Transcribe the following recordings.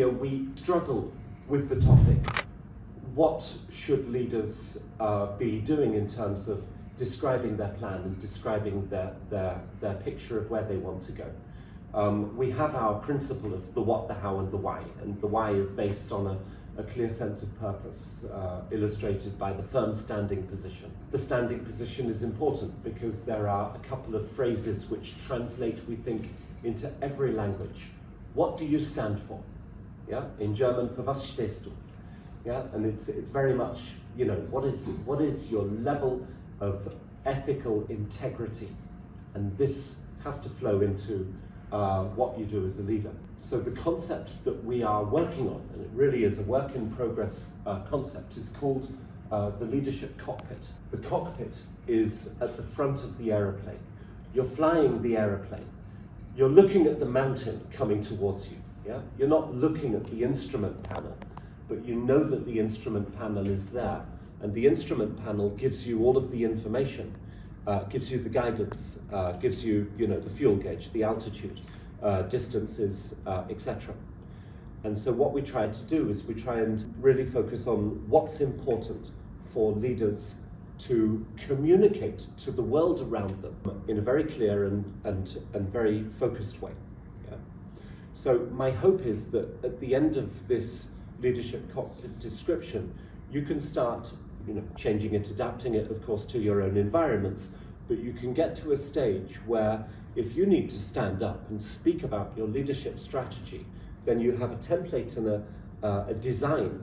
here we struggle with the topic. What should leaders be doing in terms of describing their plan and describing their picture of where they want to go? We have our principle of the what, the how, and the why, and the why is based on a clear sense of purpose, illustrated by the firm standing position. The standing position is important because there are a couple of phrases which translate, we think, into every language. What do you stand for? Yeah, in German, für was stehst du? Yeah, and it's very much, you know, what is your level of ethical integrity, and this has to flow into what you do as a leader. So the concept that we are working on, and it really is a work in progress concept, is called the Leadership Cockpit. The cockpit is at the front of the aeroplane. You're flying the aeroplane. You're looking at the mountain coming towards you. Yeah? You're not looking at the instrument panel, but you know that the instrument panel is there, and the instrument panel gives you all of the information. Gives you the guidance, gives you, the fuel gauge, the altitude, distances, etc. And so what we try to do is we try and really focus on what's important for leaders to communicate to the world around them in a very clear and very focused way. Yeah? So my hope is that at the end of this Leadership Cockpit description, you can start changing it, adapting it, of course, to your own environments, but you can get to a stage where if you need to stand up and speak about your leadership strategy, then you have a template and a design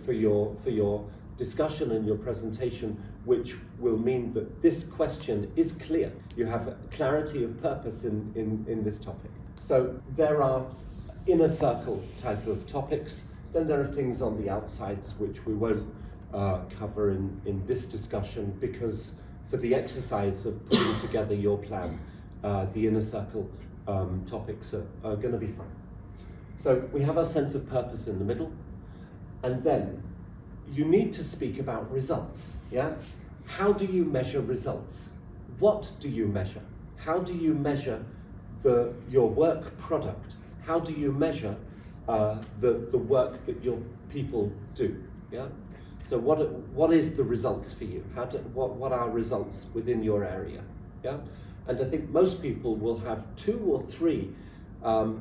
for your discussion and your presentation, which will mean that this question is clear. You have clarity of purpose in this topic. So there are inner circle type of topics, then there are things on the outsides which we won't cover in this discussion, because for the exercise of putting together your plan, the inner circle topics are going to be fun. So we have our sense of purpose in the middle, and then you need to speak about results. Yeah? How do you measure results? What do you measure? How do you measure your work product? How do you measure the work that your people do? Yeah? So what is the results for you? What are results within your area? Yeah, and I think most people will have 2 or 3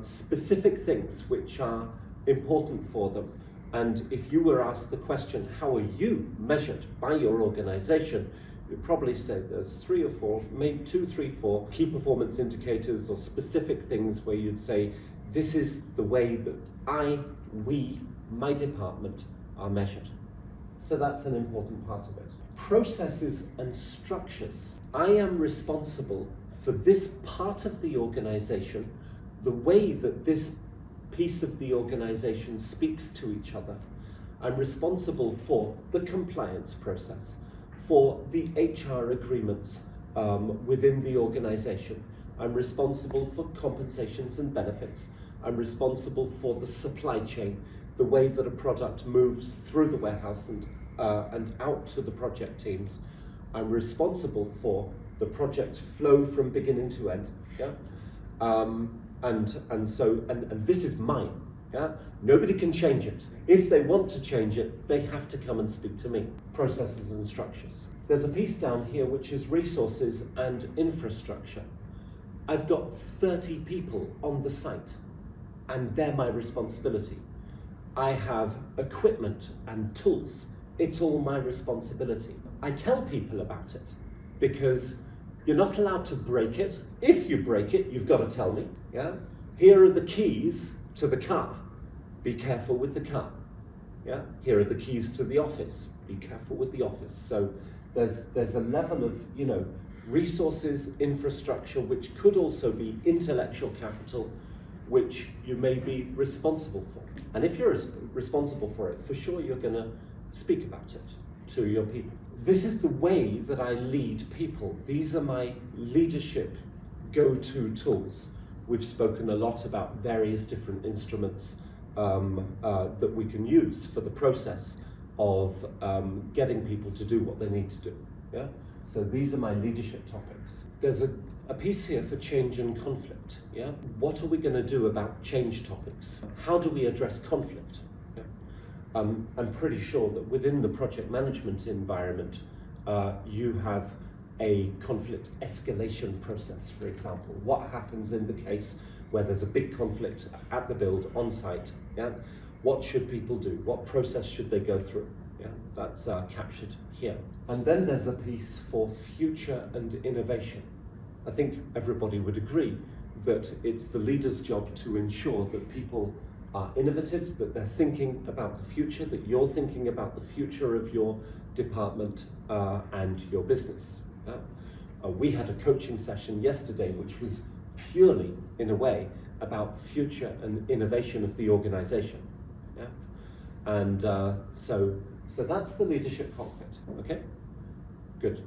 specific things which are important for them. And if you were asked the question, how are you measured by your organization, you'd probably say there's 3 or 4, maybe 2, 3, 4 key performance indicators or specific things where you'd say, this is the way that we, my department, are measured. So that's an important part of it. Processes and structures. I am responsible for this part of the organization, the way that this piece of the organization speaks to each other. I'm responsible for the compliance process, for the HR agreements within the organization. I'm responsible for compensations and benefits. I'm responsible for the supply chain, the way that a product moves through the warehouse and out to the project teams. I'm responsible for the project flow from beginning to end. Yeah, and so this is mine. Yeah, nobody can change it. If they want to change it, they have to come and speak to me. Processes and structures. There's a piece down here which is resources and infrastructure. I've got 30 people on the site, and they're my responsibility. I have equipment and tools. It's all my responsibility. I tell people about it because you're not allowed to break it. If you break it, you've got to tell me. Yeah? Here are the keys to the car. Be careful with the car. Yeah? Here are the keys to the office. Be careful with the office. So there's a level of, resources, infrastructure, which could also be intellectual capital, which you may be responsible for. And if you're responsible for it, for sure you're going to speak about it to your people. This is the way that I lead people. These are my leadership go-to tools. We've spoken a lot about various different instruments that we can use for the process of getting people to do what they need to do. Yeah? So these are my leadership topics. There's a piece here for change and conflict. Yeah? What are we going to do about change topics? How do we address conflict? Yeah? I'm pretty sure that within the project management environment, you have a conflict escalation process, for example. What happens in the case where there's a big conflict at the build on site? Yeah? What should people do? What process should they go through? Yeah? That's captured here. And then there's a piece for future and innovation. I think everybody would agree that it's the leader's job to ensure that people are innovative, that they're thinking about the future, that you're thinking about the future of your department and your business. We had a coaching session yesterday which was purely, in a way, about future and innovation of the organization. Yeah? And so that's the leadership cockpit, okay? Good.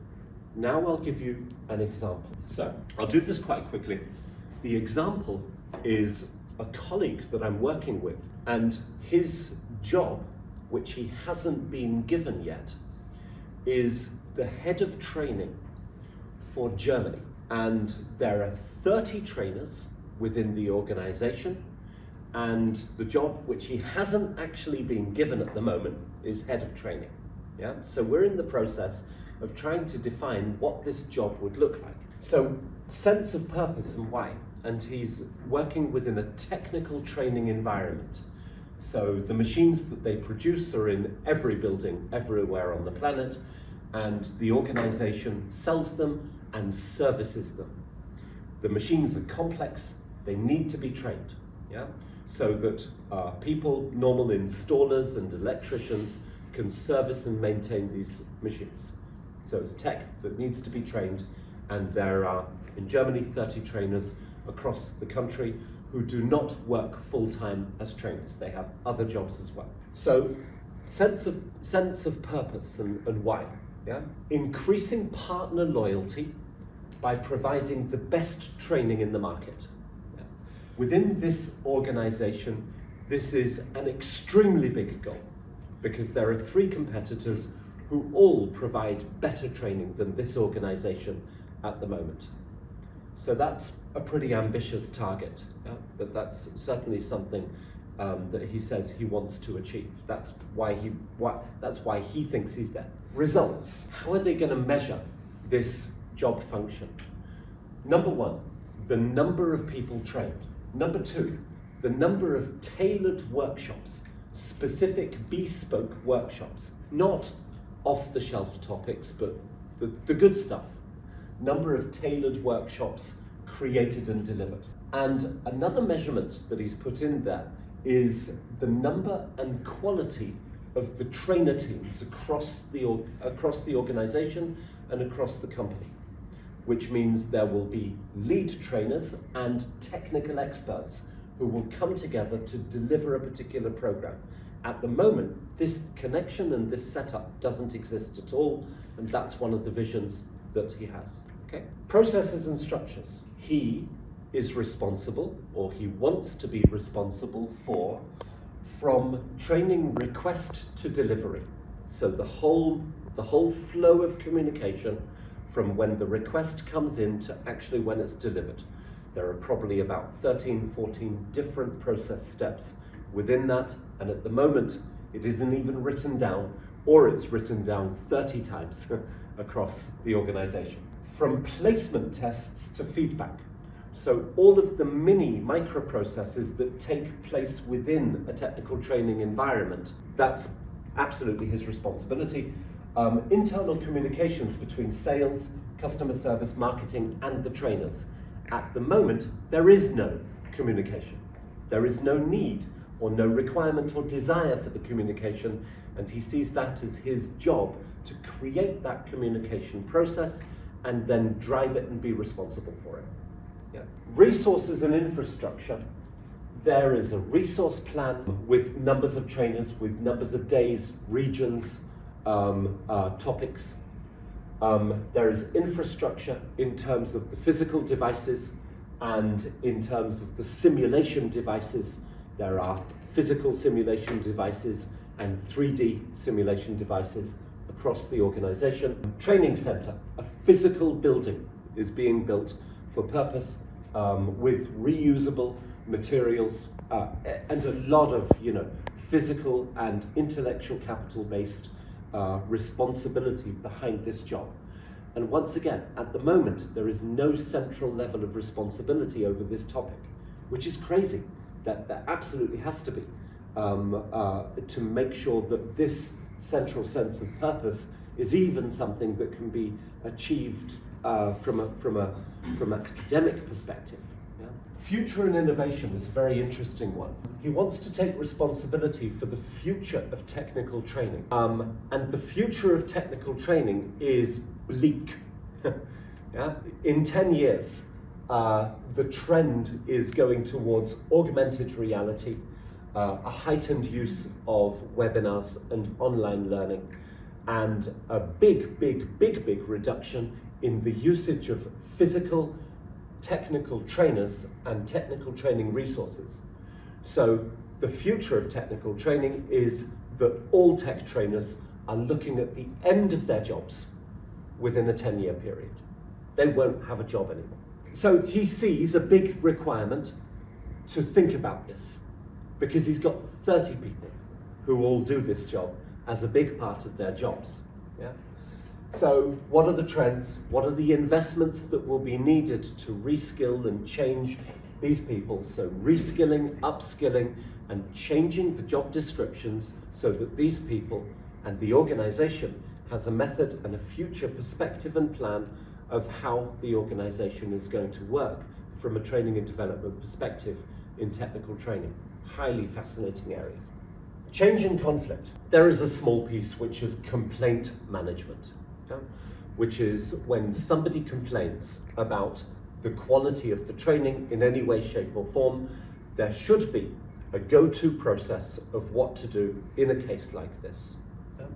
Now I'll give you an example. So I'll do this quite quickly. The example is a colleague that I'm working with, and his job, which he hasn't been given yet, is the head of training for Germany. And there are 30 trainers within the organization, and the job, which he hasn't actually been given at the moment, is head of training. Yeah? So we're in the process of trying to define what this job would look like. So sense of purpose and why. And he's working within a technical training environment. So the machines that they produce are in every building, everywhere on the planet, and the organization sells them and services them. The machines are complex, they need to be trained, yeah? So that people, normal installers and electricians, can service and maintain these machines. So it's tech that needs to be trained, and there are, in Germany, 30 trainers across the country who do not work full-time as trainers. They have other jobs as well. So sense of purpose and why. Yeah? Increasing partner loyalty by providing the best training in the market. Yeah? Within this organization, this is an extremely big goal because there are 3 competitors who all provide better training than this organization at the moment. So that's a pretty ambitious target, yeah? But that's certainly something that he says he wants to achieve. That's why he thinks he's there. Results. How are they going to measure this job function? Number 1, the number of people trained. Number 2, the number of tailored workshops, specific bespoke workshops, not off-the-shelf topics, but the good stuff. Number of tailored workshops created and delivered. And another measurement that he's put in there is the number and quality of the trainer teams across the organization and across the company, which means there will be lead trainers and technical experts who will come together to deliver a particular program. At the moment, this connection and this setup doesn't exist at all, and that's one of the visions that he has. Okay? Processes and structures. He is responsible, or he wants to be responsible for, from training request to delivery. So the whole flow of communication from when the request comes in to actually when it's delivered. There are probably about 13, 14 different process steps within that, and at the moment it isn't even written down, or it's written down 30 times across the organization. From placement tests to feedback. So all of the mini microprocesses that take place within a technical training environment, that's absolutely his responsibility. Internal communications between sales, customer service, marketing, and the trainers. At the moment, there is no communication. There is no need or no requirement or desire for the communication, and he sees that as his job to create that communication process and then drive it and be responsible for it. Yeah. Resources and infrastructure. There is a resource plan with numbers of trainers, with numbers of days, regions, topics. There is infrastructure in terms of the physical devices and in terms of the simulation devices. There are physical simulation devices and 3D simulation devices across the organization. Training center, a physical building is being built for purpose with reusable materials and a lot of physical and intellectual capital based responsibility behind this job. And once again, at the moment, there is no central level of responsibility over this topic, which is crazy. That there absolutely has to be, to make sure that this central sense of purpose is even something that can be achieved from an academic perspective. Yeah? Future and innovation is a very interesting one. He wants to take responsibility for the future of technical training. And the future of technical training is bleak. Yeah? In 10 years, the trend is going towards augmented reality, a heightened use of webinars and online learning, and a big reduction in the usage of physical technical trainers and technical training resources. So the future of technical training is that all tech trainers are looking at the end of their jobs within a 10-year period. They won't have a job anymore. So he sees a big requirement to think about this, because he's got 30 people who all do this job as a big part of their jobs. Yeah? So what are the trends? What are the investments that will be needed to reskill and change these people? So reskilling, upskilling, and changing the job descriptions so that these people and the organization has a method and a future perspective and plan of how the organization is going to work from a training and development perspective in technical training. Highly fascinating area. Change and conflict. There is a small piece which is complaint management, okay? Which is when somebody complains about the quality of the training in any way, shape or form, there should be a go-to process of what to do in a case like this. Okay?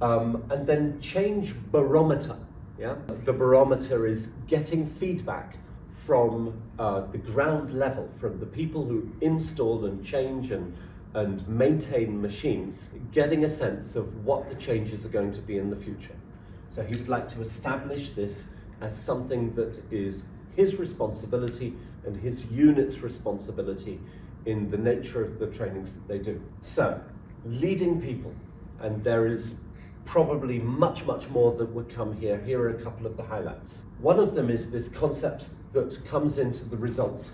And then change barometer. Yeah? The barometer is getting feedback from the ground level, from the people who install and change and maintain machines, getting a sense of what the changes are going to be in the future. So he would like to establish this as something that is his responsibility and his unit's responsibility in the nature of the trainings that they do. So, leading people, and there is probably much more that would come here. Here are a couple of the highlights. One of them is this concept that comes into the results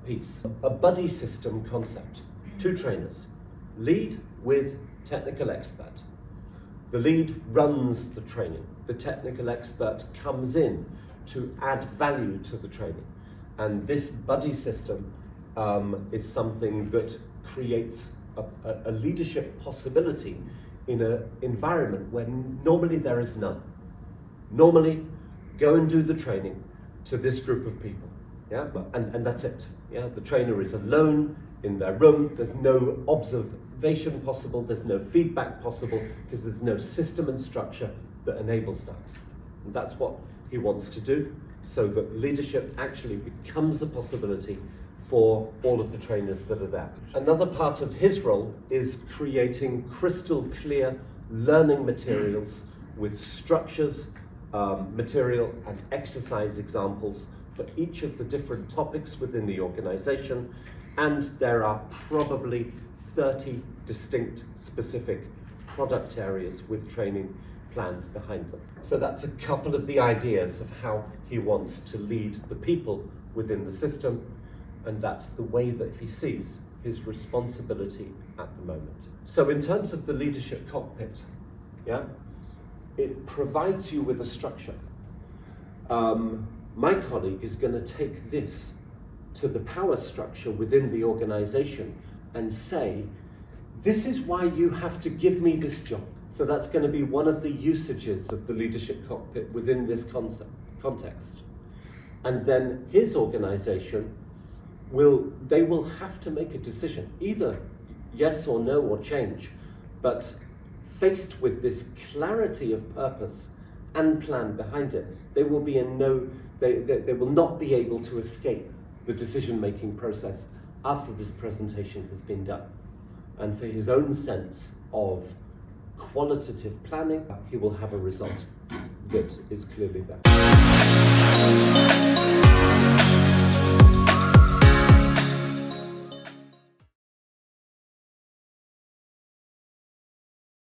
piece. A buddy system concept. 2 trainers, lead with technical expert. The lead runs the training. The technical expert comes in to add value to the training. And this buddy system is something that creates a leadership possibility in an environment where normally there is none. Normally, go and do the training to this group of people, yeah, and that's it. Yeah, the trainer is alone in their room. There's no observation possible. There's no feedback possible because there's no system and structure that enables that. And that's what he wants to do, so that leadership actually becomes a possibility for all of the trainers that are there. Another part of his role is creating crystal clear learning materials with structures, material and exercise examples for each of the different topics within the organization. And there are probably 30 distinct specific product areas with training plans behind them. So that's a couple of the ideas of how he wants to lead the people within the system. And that's the way that he sees his responsibility at the moment. So in terms of the leadership cockpit, yeah, it provides you with a structure. My colleague is going to take this to the power structure within the organization and say, this is why you have to give me this job. So that's going to be one of the usages of the leadership cockpit within this context. And then his organization will have to make a decision, either yes or no or change, but faced with this clarity of purpose and plan behind it, they will be they will not be able to escape the decision-making process after this presentation has been done. And for his own sense of qualitative planning, he will have a result that is clearly there.